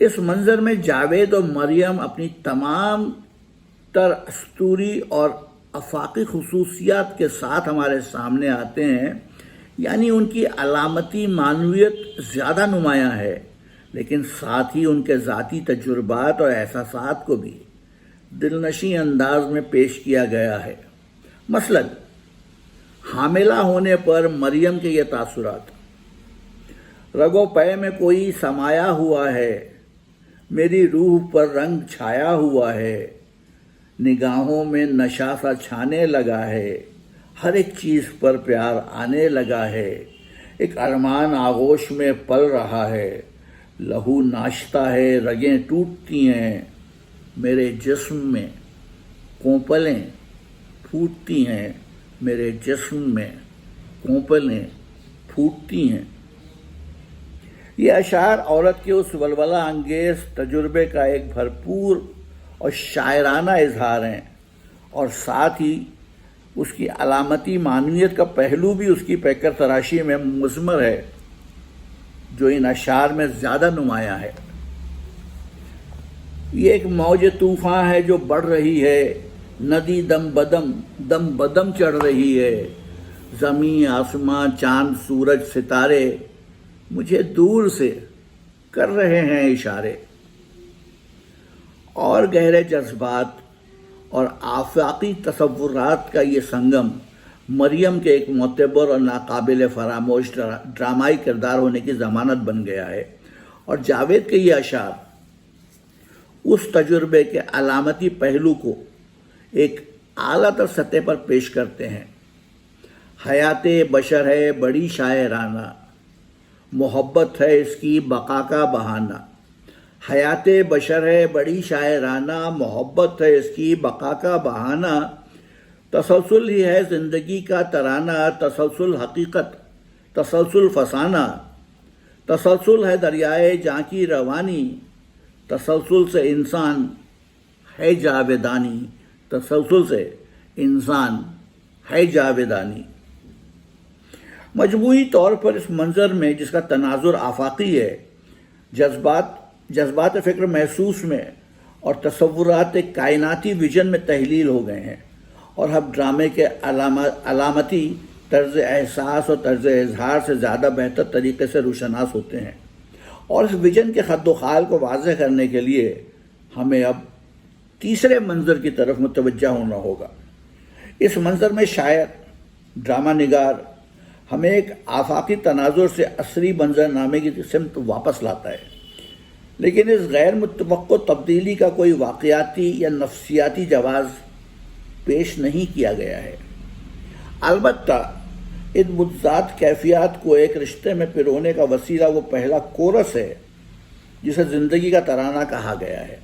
اس منظر میں جاوید اور مریم اپنی تمام تر اسطوری اور آفاقی خصوصیات کے ساتھ ہمارے سامنے آتے ہیں، یعنی ان کی علامتی معنویت زیادہ نمایاں ہے، لیکن ساتھ ہی ان کے ذاتی تجربات اور احساسات کو بھی دلنشیں انداز میں پیش کیا گیا ہے۔ مثلاً حاملہ ہونے پر مریم کے یہ تاثرات: رگو پے میں کوئی سمایا ہوا ہے، میری روح پر رنگ چھایا ہوا ہے، نگاہوں میں نشہ سا چھانے لگا ہے، ہر ایک چیز پر پیار آنے لگا ہے، ایک ارمان آغوش میں پل رہا ہے، لہو ناشتا ہے، رگیں ٹوٹتی ہیں، میرے جسم میں کونپلیں پھوٹتی ہیں، میرے جسم میں کونپلیں پھوٹتی ہیں۔ یہ اشعار عورت کے اس ولولہ انگیز تجربے کا ایک بھرپور اور شاعرانہ اظہار ہیں، اور ساتھ ہی اس کی علامتی معنویت کا پہلو بھی اس کی پیکر تراشی میں مضمر ہے، جو ان اشعار میں زیادہ نمایاں ہے۔ یہ ایک موج طوفاں ہے جو بڑھ رہی ہے، ندی دم بدم چڑھ رہی ہے، زمین آسماں چاند سورج ستارے مجھے دور سے کر رہے ہیں اشارے۔ اور گہرے جذبات اور آفاقی تصورات کا یہ سنگم مریم کے ایک معتبر اور ناقابل فراموش ڈرامائی کردار ہونے کی ضمانت بن گیا ہے، اور جاوید کے یہ اشعار اس تجربے کے علامتی پہلو کو ایک اعلیٰ تر سطح پر پیش کرتے ہیں۔ حیات بشر ہے بڑی شاعرانہ، محبت ہے اس کی بقا کا بہانہ، حیات بشر ہے بڑی شاعرانہ، محبت ہے اس کی بقا کا بہانہ، تسلسل ہی ہے زندگی کا ترانہ، تسلسل حقیقت، تسلسل فسانہ، تسلسل ہے دریائے جاں کی روانی، تسلسل سے انسان ہے جاویدانی، تسلسل سے انسان ہے جاویدانی۔ مجموعی طور پر اس منظر میں، جس کا تناظر آفاقی ہے، جذبات فکر محسوس میں اور تصورات کائناتی ویژن میں تحلیل ہو گئے ہیں، اور ہم ڈرامے کے علامتی طرز احساس اور طرز اظہار سے زیادہ بہتر طریقے سے روشناس ہوتے ہیں، اور اس ویژن کے خد و خال کو واضح کرنے کے لیے ہمیں اب تیسرے منظر کی طرف متوجہ ہونا ہوگا۔ اس منظر میں شاعر، ڈرامہ نگار ہمیں ایک آفاقی تناظر سے عصری منظر نامے کی سمت واپس لاتا ہے، لیکن اس غیر متوقع تبدیلی کا کوئی واقعاتی یا نفسیاتی جواز پیش نہیں کیا گیا ہے۔ البتہ ان متضاد کیفیات کو ایک رشتے میں پرونے کا وسیلہ وہ پہلا کورس ہے جسے زندگی کا ترانہ کہا گیا ہے،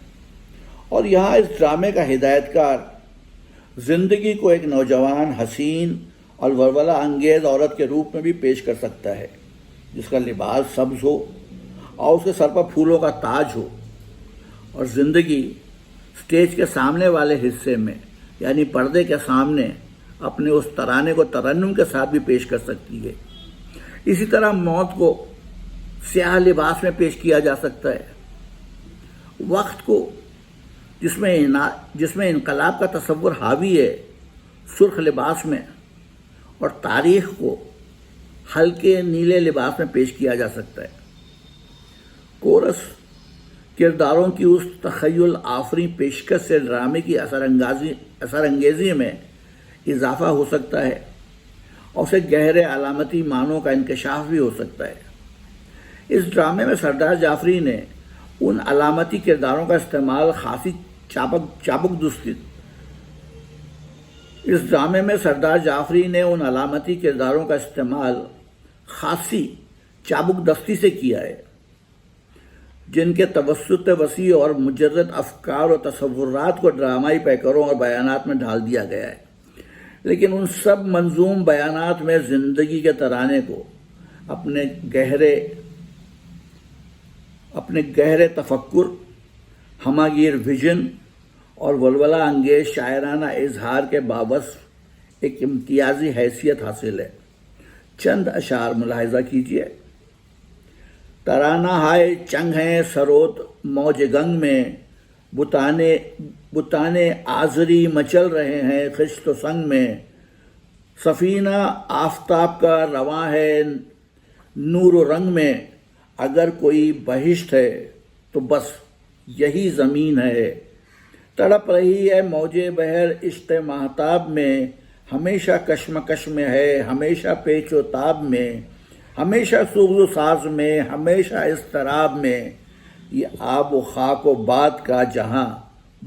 اور یہاں اس ڈرامے کا ہدایت کار زندگی کو ایک نوجوان، حسین اور ولولہ انگیز عورت کے روپ میں بھی پیش کر سکتا ہے، جس کا لباس سبز ہو اور اس کے سر پر پھولوں کا تاج ہو، اور زندگی سٹیج کے سامنے والے حصے میں یعنی پردے کے سامنے اپنے اس ترانے کو ترنم کے ساتھ بھی پیش کر سکتی ہے۔ اسی طرح موت کو سیاہ لباس میں پیش کیا جا سکتا ہے، وقت کو جس میں انقلاب کا تصور حاوی ہے سرخ لباس میں، اور تاریخ کو ہلکے نیلے لباس میں پیش کیا جا سکتا ہے۔ کورس کرداروں کی اس تخیل آفری پیشکش سے ڈرامے کی اثر انگیزی میں اضافہ ہو سکتا ہے، اور اسے گہرے علامتی معنوں کا انکشاف بھی ہو سکتا ہے۔ اس ڈرامے میں سردار جعفری نے ان علامتی کرداروں کا استعمال خاصی چابک دستی سے کیا ہے، جن کے توسط وسیع اور مجرد افکار و تصورات کو ڈرامائی پیکروں اور بیانات میں ڈال دیا گیا ہے، لیکن ان سب منظوم بیانات میں زندگی کے ترانے کو اپنے گہرے تفکر، ہماگیر ویژن اور ولولہ انگیز شاعرانہ اظہار کے باوصف ایک امتیازی حیثیت حاصل ہے۔ چند اشعار ملاحظہ کیجیے۔ ترانہ ہائے چنگ ہیں سروت موج گنگ میں، بتانے آزری مچل رہے ہیں خشت و سنگ میں، سفینہ آفتاب کا رواں ہے نور و رنگ میں، اگر کوئی بہشت ہے تو بس یہی زمین ہے، تڑپ رہی ہے موج بحر عشق ماہتاب میں، ہمیشہ کشمکش میں ہے، ہمیشہ پیچ و تاب میں، ہمیشہ سوز و ساز میں، ہمیشہ اضطراب میں، یہ آب و خاک و باد کا جہاں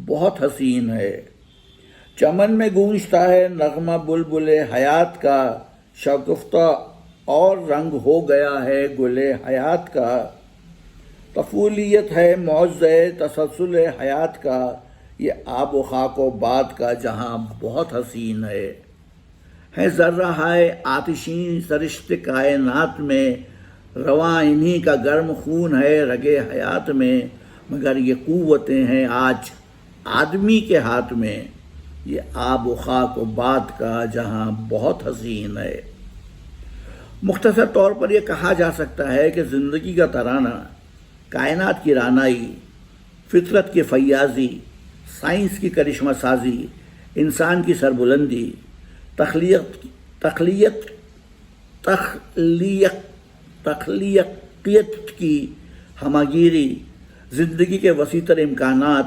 بہت حسین ہے، چمن میں گونجتا ہے نغمہ بلبل حیات کا، شگفتہ اور رنگ ہو گیا ہے گل حیات کا، طفولیت ہے معجزہ تسلسل حیات کا، یہ آب و خاک و باد کا جہاں بہت حسین ہے ذرہ ہائے آتشیں سرشت کائنات میں، رواں انہی کا گرم خون ہے رگے حیات میں، مگر یہ قوتیں ہیں آج آدمی کے ہاتھ میں، یہ آب و خاک و باد کا جہاں بہت حسین ہے۔ مختصر طور پر یہ کہا جا سکتا ہے کہ زندگی کا ترانہ کائنات کی رانائی، فطرت کی فیاضی، سائنس کی کرشمہ سازی، انسان کی سربلندی، تخلیقیت کی ہماگیری، زندگی کے وسیع تر امکانات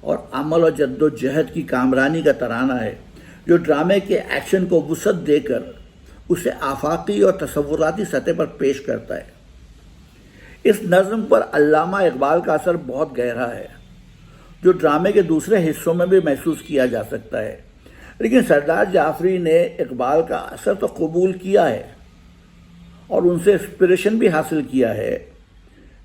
اور عمل و جد و جہد کی کامرانی کا ترانہ ہے، جو ڈرامے کے ایکشن کو وسعت دے کر اسے آفاقی اور تصوراتی سطح پر پیش کرتا ہے۔ اس نظم پر علامہ اقبال کا اثر بہت گہرا ہے، جو ڈرامے کے دوسرے حصوں میں بھی محسوس کیا جا سکتا ہے، لیکن سردار جعفری نے اقبال کا اثر تو قبول کیا ہے اور ان سے انسپریشن بھی حاصل کیا ہے،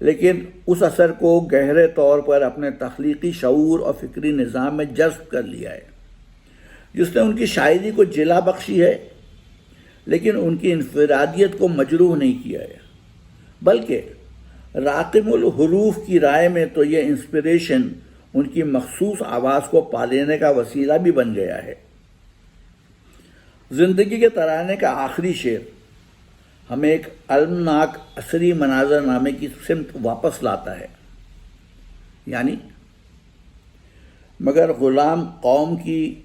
لیکن اس اثر کو گہرے طور پر اپنے تخلیقی شعور اور فکری نظام میں جذب کر لیا ہے، جس نے ان کی شاعری کو جلا بخشی ہے، لیکن ان کی انفرادیت کو مجروح نہیں کیا ہے، بلکہ راقم الحروف کی رائے میں تو یہ انسپریشن ان کی مخصوص آواز کو پا لینے کا وسیلہ بھی بن گیا ہے۔ زندگی کے ترانے کا آخری شعر ہمیں ایک المناک عصری مناظر نامے کی سمت واپس لاتا ہے، یعنی مگر غلام قوم کی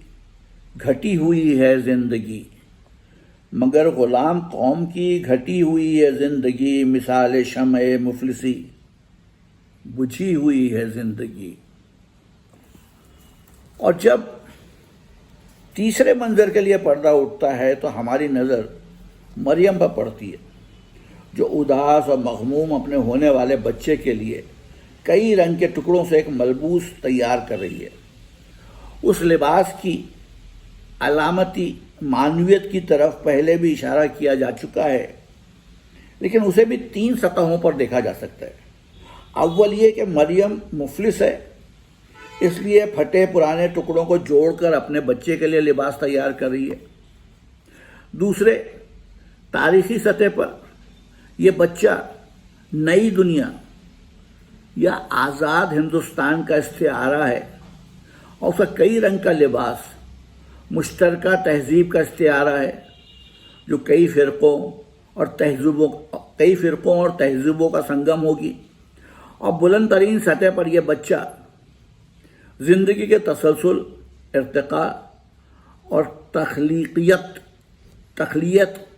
گھٹی ہوئی ہے زندگی، مگر غلام قوم کی گھٹی ہوئی ہے زندگی، مثال شمع مفلسی بجھی ہوئی ہے زندگی۔ اور جب تیسرے منظر کے لیے پردہ اٹھتا ہے تو ہماری نظر مریم پر پڑتی ہے، جو اداس اور مغموم اپنے ہونے والے بچے کے لیے کئی رنگ کے ٹکڑوں سے ایک ملبوس تیار کر رہی ہے۔ اس لباس کی علامتی معنویت کی طرف پہلے بھی اشارہ کیا جا چکا ہے، لیکن اسے بھی 3 سطحوں پر دیکھا جا سکتا ہے۔ اول یہ کہ مریم مفلس ہے، اس لیے پھٹے پرانے ٹکڑوں کو جوڑ کر اپنے بچے کے لیے لباس تیار کر رہی ہے۔ دوسرے، تاریخی سطح پر یہ بچہ نئی دنیا یا آزاد ہندوستان کا استعارہ ہے، اور اس کا کئی رنگ کا لباس مشترکہ تہذیب کا استعارہ ہے، جو کئی فرقوں اور تہذیبوں کا سنگم ہوگی۔ اور بلند ترین سطح پر یہ بچہ زندگی کے تسلسل، ارتقاء اور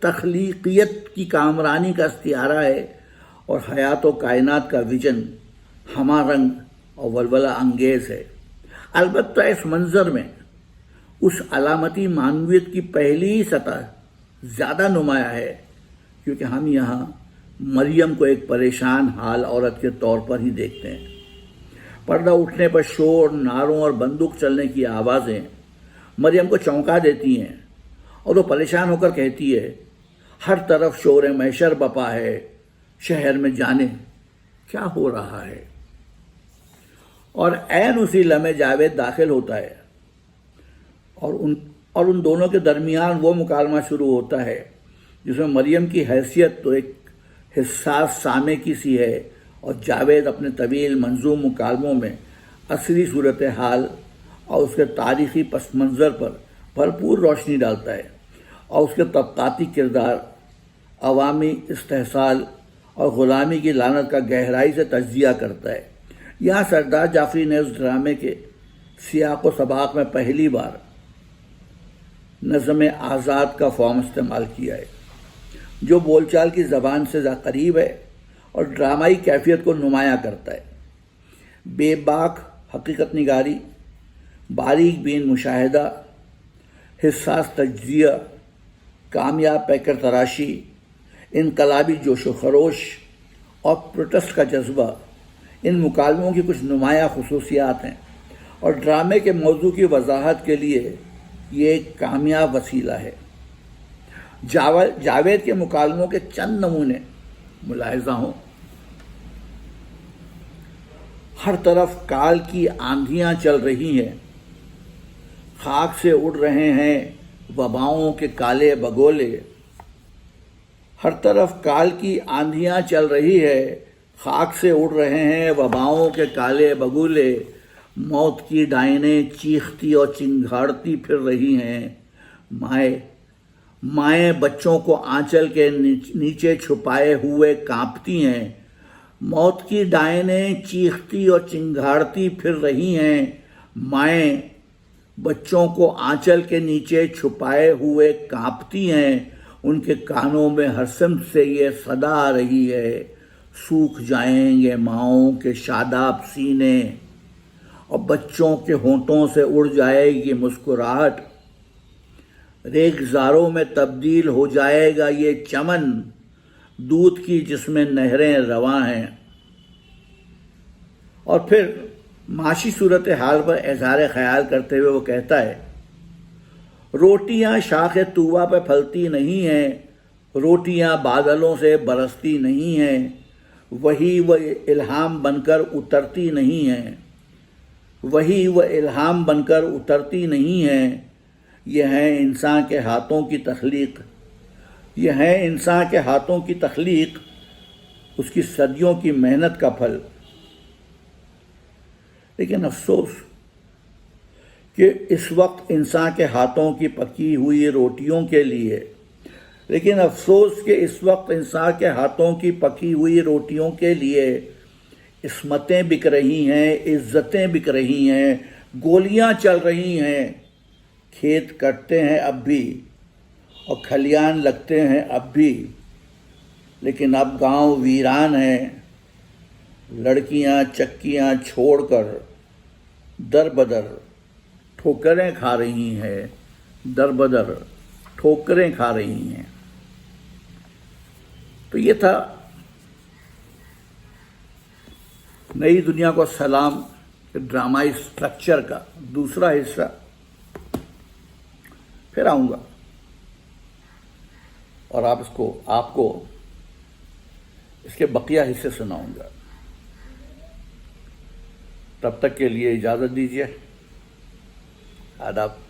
تخلیقیت کی کامرانی کا استعارہ ہے، اور حیات و کائنات کا ویژن ہمہ رنگ اور ولولہ انگیز ہے۔ البتہ اس منظر میں اس علامتی معنویت کی پہلی سطح زیادہ نمایاں ہے، کیونکہ ہم یہاں مریم کو ایک پریشان حال عورت کے طور پر ہی دیکھتے ہیں۔ پردہ اٹھنے پر شور، نعروں اور بندوق چلنے کی آوازیں مریم کو چونکا دیتی ہیں، اور وہ پریشان ہو کر کہتی ہے، ہر طرف شور محشر بپا ہے، شہر میں جانے کیا ہو رہا ہے۔ اور عین اسی لمحے جاوید داخل ہوتا ہے، اور ان دونوں کے درمیان وہ مکالمہ شروع ہوتا ہے جس میں مریم کی حیثیت تو ایک حساس سامع کی سی ہے، اور جاوید اپنے طویل منظوم مکالموں میں عصری صورتحال اور اس کے تاریخی پس منظر پر بھرپور روشنی ڈالتا ہے، اور اس کے طبقاتی کردار، عوامی استحصال اور غلامی کی لعنت کا گہرائی سے تجزیہ کرتا ہے۔ یہاں سردار جعفری نے اس ڈرامے کے سیاق و سباق میں پہلی بار نظم آزاد کا فارم استعمال کیا ہے، جو بول چال کی زبان سے قریب ہے اور ڈرامائی کیفیت کو نمایاں کرتا ہے۔ بے باک حقیقت نگاری، باریک بین مشاہدہ، حساس تجزیہ، کامیاب پیکر تراشی، انقلابی جوش و خروش اور پروٹسٹ کا جذبہ ان مکالموں کی کچھ نمایاں خصوصیات ہیں، اور ڈرامے کے موضوع کی وضاحت کے لیے یہ ایک کامیاب وسیلہ ہے۔ جاوید کے مکالموں کے چند نمونے ملاحظہ ہوں۔ ہر طرف کال کی آندھیاں چل رہی ہیں، خاک سے اڑ رہے ہیں وباؤں کے کالے بگولے۔ ہر طرف کال کی آندھیاں چل رہی ہے، خاک سے اڑ رہے ہیں وباؤں کے کالے بگولے۔ موت کی ڈائنیں چیختی اور چنگھاڑتی پھر رہی ہیں، مائیں بچوں کو آنچل کے نیچے چھپائے ہوئے کانپتی ہیں۔ موت کی ڈائنیں چیختی اور چنگھاڑتی پھر رہی ہیں، مائیں بچوں کو آنچل کے نیچے چھپائے ہوئے کانپتی ہیں۔ ان کے کانوں میں ہر سمت سے یہ صدا آ رہی ہے، سوکھ جائیں گے ماؤں کے شاداب سینے، اور بچوں کے ہونٹوں سے اڑ جائے گی مسکراہٹ۔ ریگزاروں میں تبدیل ہو جائے گا یہ چمن، دودھ کی جس میں نہریں رواں ہیں۔ اور پھر معاشی صورتحال پر اظہار خیال کرتے ہوئے وہ کہتا ہے، روٹیاں شاخ طوبہ پہ پھلتی نہیں ہیں، روٹیاں بادلوں سے برستی نہیں ہیں، وہی وہ الہام بن کر اترتی نہیں ہیں، وہی وہ الہام بن کر اترتی نہیں ہیں۔ یہ ہے انسان کے ہاتھوں کی تخلیق، یہ ہے انسان کے ہاتھوں کی تخلیق، اس کی صدیوں کی محنت کا پھل۔ لیکن افسوس کہ اس وقت انسان کے ہاتھوں کی پکی ہوئی روٹیوں کے لیے عصمتیں بک رہی ہیں، عزتیں بک رہی ہیں، گولیاں چل رہی ہیں۔ کھیت کٹتے ہیں اب بھی اور کھلیان لگتے ہیں اب بھی، لیکن اب گاؤں ویران ہیں۔ لڑکیاں چکیاں چھوڑ کر در بدر ٹھوکریں کھا رہی ہیں، در بدر ٹھوکریں کھا رہی ہیں۔ تو یہ تھا نئی دنیا کو سلام ڈرامائی سٹرکچر کا دوسرا حصہ۔ پھر آؤں گا اور آپ کو اس کے بقیہ حصے سناؤں گا۔ تب تک کے لیے اجازت دیجیے۔ آداب۔